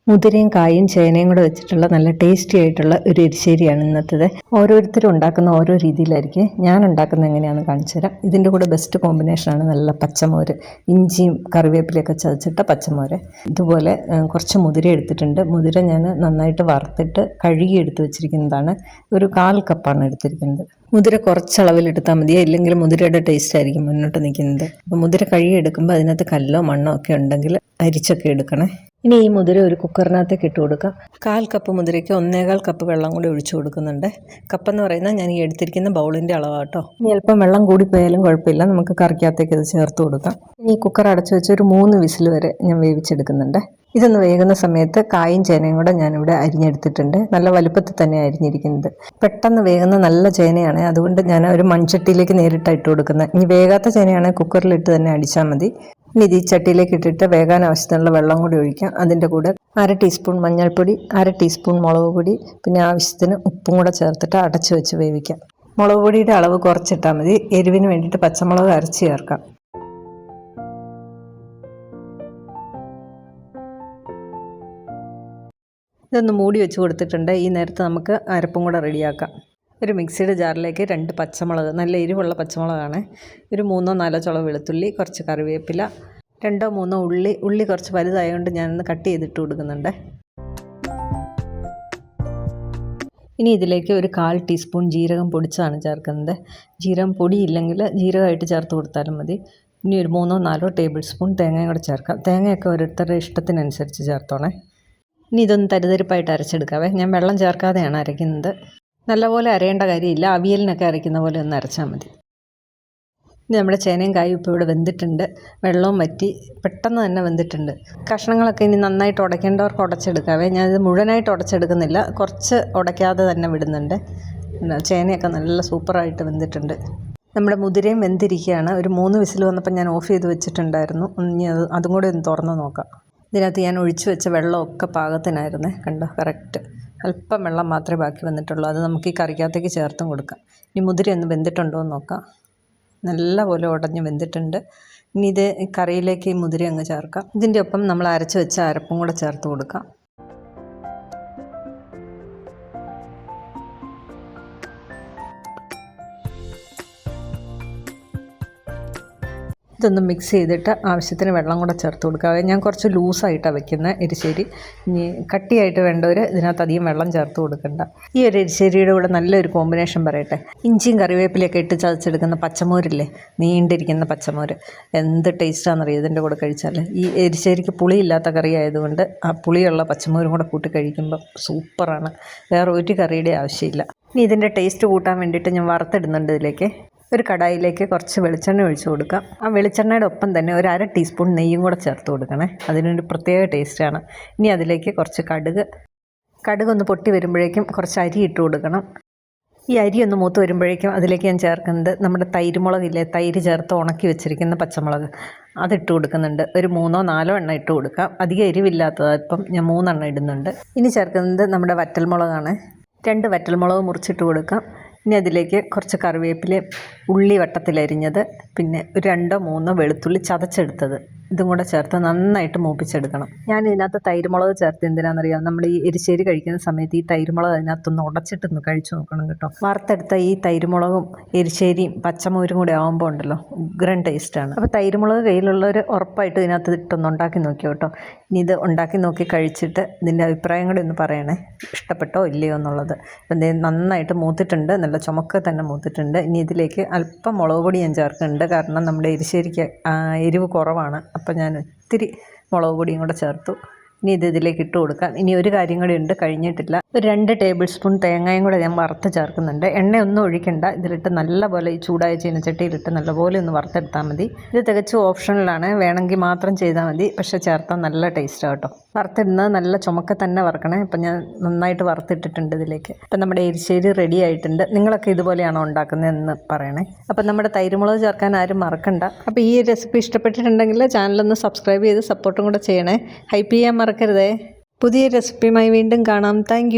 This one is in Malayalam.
മുതിരയും കായും ചേനയും കൂടെ വെച്ചിട്ടുള്ള നല്ല ടേസ്റ്റി ആയിട്ടുള്ള ഒരു എരിശ്ശേരിയാണ് ഇന്നത്തേത്. ഓരോരുത്തരും ഉണ്ടാക്കുന്ന ഓരോ രീതിയിലായിരിക്കും. ഞാൻ ഉണ്ടാക്കുന്നത് എങ്ങനെയാണെന്ന് കാണിച്ചു തരാം. ഇതിൻ്റെ കൂടെ ബെസ്റ്റ് കോമ്പിനേഷനാണ് നല്ല പച്ചമോര്, ഇഞ്ചിയും കറിവേപ്പിലയൊക്കെ ചതച്ചിട്ട പച്ചമോര്. ഇതുപോലെ കുറച്ച് മുതിര എടുത്തിട്ടുണ്ട്. മുതിര ഞാൻ നന്നായിട്ട് വറുത്തിട്ട് കഴുകി എടുത്ത് വെച്ചിരിക്കുന്നതാണ്. ഒരു 1/4 കപ്പാണ് എടുത്തിരിക്കുന്നത്. മുതിര കുറച്ചളവിലെടുത്താൽ മതി, ഇല്ലെങ്കിൽ മുതിരയുടെ ടേസ്റ്റ് ആയിരിക്കും മുന്നോട്ട് നിൽക്കുന്നത്. അപ്പോൾ മുതിര കഴുകി എടുക്കുമ്പോൾ അതിനകത്ത് കല്ലോ മണ്ണോ ഒക്കെ ഉണ്ടെങ്കിൽ അരിച്ചൊക്കെ എടുക്കണേ. ഇനി ഈ മുതിര ഒരു കുക്കറിനകത്തേക്ക് ഇട്ട് കൊടുക്കാം. 1/4 കപ്പ് മുതിരയ്ക്ക് 1/4 കപ്പ് വെള്ളം കൂടി ഒഴിച്ചു കൊടുക്കുന്നുണ്ട്. കപ്പെന്ന് പറയുന്നത് ഞാൻ ഈ എടുത്തിരിക്കുന്ന ബൗളിൻ്റെ അളവാട്ടോ. ഇനി അല്പം വെള്ളം കൂടിപ്പോയാലും കുഴപ്പമില്ല, നമുക്ക് കറിക്കകത്തേക്ക് ഇത് ചേർത്ത് കൊടുക്കാം. ഇനി ഈ കുക്കർ അടച്ചു വെച്ച് ഒരു 3 വിസിൽ വരെ ഞാൻ വേവിച്ചെടുക്കുന്നുണ്ട്. ഇതൊന്ന് വേകുന്ന സമയത്ത് കായും ചേനയും കൂടെ ഞാനിവിടെ അരിഞ്ഞെടുത്തിട്ടുണ്ട്. നല്ല വലുപ്പത്തിൽ തന്നെ അരിഞ്ഞിരിക്കുന്നത്. പെട്ടെന്ന് വേകുന്ന നല്ല ചേനയാണ്, അതുകൊണ്ട് ഞാൻ ഒരു മൺചട്ടിയിലേക്ക് നേരിട്ട് ഇട്ട് കൊടുക്കുന്നത്. ഇനി വേകാത്ത ചേനയാണെങ്കിൽ കുക്കറിലിട്ട് തന്നെ അടിച്ചാൽ മതി. ഇനി ഇത് ഈ ചട്ടിയിലേക്ക് ഇട്ടിട്ട് വേകാൻ ആവശ്യത്തിനുള്ള വെള്ളം കൂടി ഒഴിക്കാം. അതിൻ്റെ കൂടെ 1/2 ടീസ്പൂൺ മഞ്ഞൾപ്പൊടി, 1/2 ടീസ്പൂൺ മുളക് പൊടി, പിന്നെ ആവശ്യത്തിന് ഉപ്പും കൂടെ ചേർത്തിട്ട് അടച്ചു വെച്ച് വേവിക്കാം. മുളക് പൊടിയുടെ അളവ് കുറച്ചിട്ടാൽ മതി. എരിവിന് വേണ്ടിയിട്ട് പച്ചമുളക് അരച്ച് ചേർക്കാം. ഇതൊന്ന് മൂടി വെച്ച് കൊടുത്തിട്ടുണ്ട്. ഈ നേരത്ത് നമുക്ക് അരപ്പും കൂടെ റെഡിയാക്കാം. ഒരു മിക്സിയുടെ ജാറിലേക്ക് 2 പച്ചമുളക്, നല്ല എരിവുള്ള പച്ചമുളകാണ്, ഒരു 3-4 ചുള വെളുത്തുള്ളി, കുറച്ച് കറിവേപ്പില, 2-3 ഉള്ളി കുറച്ച് വലുതായതുകൊണ്ട് ഞാനൊന്ന് കട്ട് ചെയ്തിട്ട് കൊടുക്കുന്നുണ്ട്. ഇനി ഇതിലേക്ക് ഒരു 1/4 ടീസ്പൂൺ ജീരകം പൊടിച്ചതാണ് ചേർക്കുന്നത്. ജീരകം പൊടിയില്ലെങ്കിൽ ജീരകമായിട്ട് ചേർത്ത് കൊടുത്താലും മതി. ഇനി ഒരു 3-4 ടേബിൾ സ്പൂൺ തേങ്ങയും കൂടെ ചേർക്കാം. തേങ്ങയൊക്കെ ഓരോരുത്തരുടെ ഇഷ്ടത്തിനനുസരിച്ച് ചേർത്തോണേ. ഇനി ഇതൊന്ന് തരിതരിപ്പായിട്ട് അരച്ചെടുക്കാവേ. ഞാൻ വെള്ളം ചേർക്കാതെയാണ് അരയ്ക്കുന്നത്. നല്ലപോലെ അരയേണ്ട കാര്യമില്ല, അവിയലിനൊക്കെ അരയ്ക്കുന്ന പോലെ ഒന്ന് അരച്ചാൽ മതി. ഇനി നമ്മുടെ ചേനയും കായും ഇപ്പോൾ ഇവിടെ വെന്തിട്ടുണ്ട്. വെള്ളവും വറ്റി പെട്ടെന്ന് തന്നെ വെന്തിട്ടുണ്ട്. കഷ്ണങ്ങളൊക്കെ ഇനി നന്നായിട്ട് ഉടയ്ക്കേണ്ടവർക്ക് ഉടച്ചെടുക്കാവേ. ഞാനിത് മുഴുവനായിട്ട് ഉടച്ചെടുക്കുന്നില്ല, കുറച്ച് ഉടയ്ക്കാതെ തന്നെ വിടുന്നുണ്ട്. ചേനയൊക്കെ നല്ല സൂപ്പറായിട്ട് വെന്തിട്ടുണ്ട്. നമ്മുടെ മുതിരയും വെന്തിരിക്കുകയാണ്. ഒരു 3 വിസിൽ വന്നപ്പോൾ ഞാൻ ഓഫ് ചെയ്ത് വെച്ചിട്ടുണ്ടായിരുന്നു. ഇനി അതും കൂടി ഒന്ന് തുറന്ന് നോക്കാം. ഇതിനകത്ത് ഞാൻ ഒഴിച്ചു വെച്ച വെള്ളമൊക്കെ പാകത്തിനായിരുന്നേ, കണ്ടോ, കറക്റ്റ്. അല്പം വെള്ളം മാത്രമേ ബാക്കി വന്നിട്ടുള്ളൂ. അത് നമുക്ക് ഈ കറിക്കകത്തേക്ക് ചേർത്തും കൊടുക്കാം. ഇനി മുതിര ഒന്ന് വെന്തിട്ടുണ്ടോ എന്ന് നോക്കാം. നല്ലപോലെ ഉടഞ്ഞ് വെന്തിട്ടുണ്ട്. ഇനി ഇത് കറിയിലേക്ക് ഈ മുതിര അങ്ങ് ചേർക്കാം. ഇതിൻ്റെ ഒപ്പം നമ്മൾ അരച്ച് വെച്ച അരപ്പും കൂടെ ചേർത്ത് കൊടുക്കാം. ഇതൊന്ന് മിക്സ് ചെയ്തിട്ട് ആവശ്യത്തിന് വെള്ളം കൂടെ ചേർത്ത് കൊടുക്കുക. ഞാൻ കുറച്ച് ലൂസായിട്ടാണ് വെക്കുന്നത് എരിശ്ശേരി. ഇനി കട്ടിയായിട്ട് വേണ്ടവർ ഇതിനകത്ത് അധികം വെള്ളം ചേർത്ത് കൊടുക്കണ്ട. ഈ ഒരു എരിശ്ശേരിയുടെ കൂടെ നല്ലൊരു കോമ്പിനേഷൻ പറയട്ടെ. ഇഞ്ചിയും കറിവേപ്പിലയൊക്കെ ഇട്ട് ചതച്ചെടുക്കുന്ന പച്ചമോരില്ലേ, നീണ്ടിരിക്കുന്ന പച്ചമോര്, എന്ത് ടേസ്റ്റാണെന്നറിയോ ഇതിൻ്റെ കൂടെ കഴിച്ചാൽ. ഈ എരിശ്ശേരിക്ക് പുളിയില്ലാത്ത കറി ആയതുകൊണ്ട് ആ പുളിയുള്ള പച്ചമോരും കൂടെ കൂട്ടി കഴിക്കുമ്പോൾ സൂപ്പറാണ്. വേറെ ഒരു കറിയുടെ ആവശ്യമില്ല. ഇനി ഇതിൻ്റെ ടേസ്റ്റ് കൂട്ടാൻ വേണ്ടിയിട്ട് ഞാൻ വറുത്തിടുന്നുണ്ട്. ഇതിലേക്ക് ഒരു കടായിലേക്ക് കുറച്ച് വെളിച്ചെണ്ണ ഒഴിച്ച് കൊടുക്കാം. ആ വെളിച്ചെണ്ണയുടെ ഒപ്പം തന്നെ ഒരു 1/2 ടീസ്പൂൺ നെയ്യും കൂടെ ചേർത്ത് കൊടുക്കണേ. അതിനൊരു പ്രത്യേക ടേസ്റ്റാണ്. ഇനി അതിലേക്ക് കുറച്ച് കടുക് ഒന്ന് പൊട്ടി വരുമ്പോഴേക്കും കുറച്ച് അരി ഇട്ട് കൊടുക്കണം. ഈ അരി ഒന്ന് മൂത്ത് വരുമ്പോഴേക്കും അതിലേക്ക് ഞാൻ ചേർക്കുന്നത് നമ്മുടെ തൈരുമുളകില്ലേ, തൈര് ചേർത്ത് ഉണക്കി വെച്ചിരിക്കുന്ന പച്ചമുളക്, അതിട്ട് കൊടുക്കുന്നുണ്ട്. ഒരു 3-4 എണ്ണം ഇട്ട് കൊടുക്കാം. അധികം എരിവില്ലാത്തത്, ഇപ്പം ഞാൻ 3 എണ്ണം ഇടുന്നുണ്ട്. ഇനി ചേർക്കുന്നത് നമ്മുടെ വറ്റൽമുളകാണ്. 2 വറ്റൽമുളക് മുറിച്ചിട്ട് കൊടുക്കാം. ഇനി അതിലേക്ക് കുറച്ച് കറിവേപ്പിലയും ഉള്ളി വട്ടത്തിലരിഞ്ഞത്, പിന്നെ ഒരു 2-3 വെളുത്തുള്ളി ചതച്ചെടുത്തത്, ഇതും കൂടെ ചേർത്ത് നന്നായിട്ട് മൂപ്പിച്ചെടുക്കണം. ഞാൻ ഇതിനകത്ത് തൈരുമുളക് ചേർത്ത് എന്തിനാണെന്നറിയാം, നമ്മൾ ഈ എരിശ്ശേരി കഴിക്കുന്ന സമയത്ത് ഈ തൈരുമുളക് അതിനകത്തൊന്ന് ഉടച്ചിട്ടൊന്ന് കഴിച്ചു നോക്കണം കേട്ടോ. വറുത്തെടുത്ത ഈ തൈരുമുളകും എരിശ്ശേരിയും പച്ചമോരും കൂടെ ആകുമ്പോൾ ഉണ്ടല്ലോ, ഉഗ്രൻ ടേസ്റ്റാണ്. അപ്പോൾ തൈരുമുളക് കയ്യിലുള്ളവർ ഉറപ്പായിട്ട് ഇതിനകത്ത് ഇട്ടൊന്ന് ഉണ്ടാക്കി നോക്കിയോ കേട്ടോ. ഇനി ഇത് ഉണ്ടാക്കി നോക്കി കഴിച്ചിട്ട് ഇതിൻ്റെ അഭിപ്രായം കൂടി ഒന്ന് പറയണേ, ഇഷ്ടപ്പെട്ടോ ഇല്ലയോ എന്നുള്ളത്. അപ്പം നന്നായിട്ട് മൂത്തിട്ടുണ്ട്, നല്ല ചുമക്കെ തന്നെ മൂത്തിട്ടുണ്ട്. ഇനി ഇതിലേക്ക് അല്പം മുളക് പൊടി ഞാൻ ചേർക്കുന്നുണ്ട്, കാരണം നമ്മുടെ എരിശ്ശേരിക്ക് എരിവ് കുറവാണ്. അപ്പം ഞാൻ ഒത്തിരി മുളക് പൊടിയും കൂടെ ചേർത്തു. ഇനി ഇതിലേക്ക് ഇട്ട് കൊടുക്കാം. ഇനി ഒരു കാര്യം കൂടി ഉണ്ട്, കഴിഞ്ഞിട്ടില്ല. ഒരു 2 ടേബിൾ സ്പൂൺ തേങ്ങയും കൂടെ ഞാൻ വറുത്ത് ചേർക്കുന്നുണ്ട്. എണ്ണയൊന്നും ഒഴിക്കണ്ട, ഇതിലിട്ട് നല്ലപോലെ ഈ ചൂടായ ചീനച്ചട്ടിയിലിട്ട് നല്ലപോലെ ഒന്ന് വറുത്തെടുത്താൽ മതി. ഇത് തികച്ചും ഓപ്ഷണലാണ്, വേണമെങ്കിൽ മാത്രം ചെയ്താൽ മതി, പക്ഷേ ചേർത്താൽ നല്ല ടേസ്റ്റാണ് കേട്ടോ. വറുത്തിടുന്നത് നല്ല ചുമക്കെ തന്നെ വറുക്കണേ. അപ്പം ഞാൻ നന്നായിട്ട് വറുത്തിട്ടിട്ടുണ്ട് ഇതിലേക്ക്. അപ്പം നമ്മുടെ എരിശ്ശേരി റെഡി ആയിട്ടുണ്ട്. നിങ്ങളൊക്കെ ഇതുപോലെയാണോ ഉണ്ടാക്കുന്നതെന്ന് പറയണേ. അപ്പം നമ്മുടെ തൈരുമുളക് ചേർക്കാൻ ആരും മറക്കണ്ട. അപ്പോൾ ഈ റെസിപ്പി ഇഷ്ടപ്പെട്ടിട്ടുണ്ടെങ്കിൽ ചാനലൊന്ന് സബ്സ്ക്രൈബ് ചെയ്ത് സപ്പോർട്ടും കൂടെ ചെയ്യണേ. ഹൈപ്പ് ചെയ്യാൻ മറക്കരുതേ. പുതിയ റെസിപ്പിയുമായി വീണ്ടും കാണാം. താങ്ക്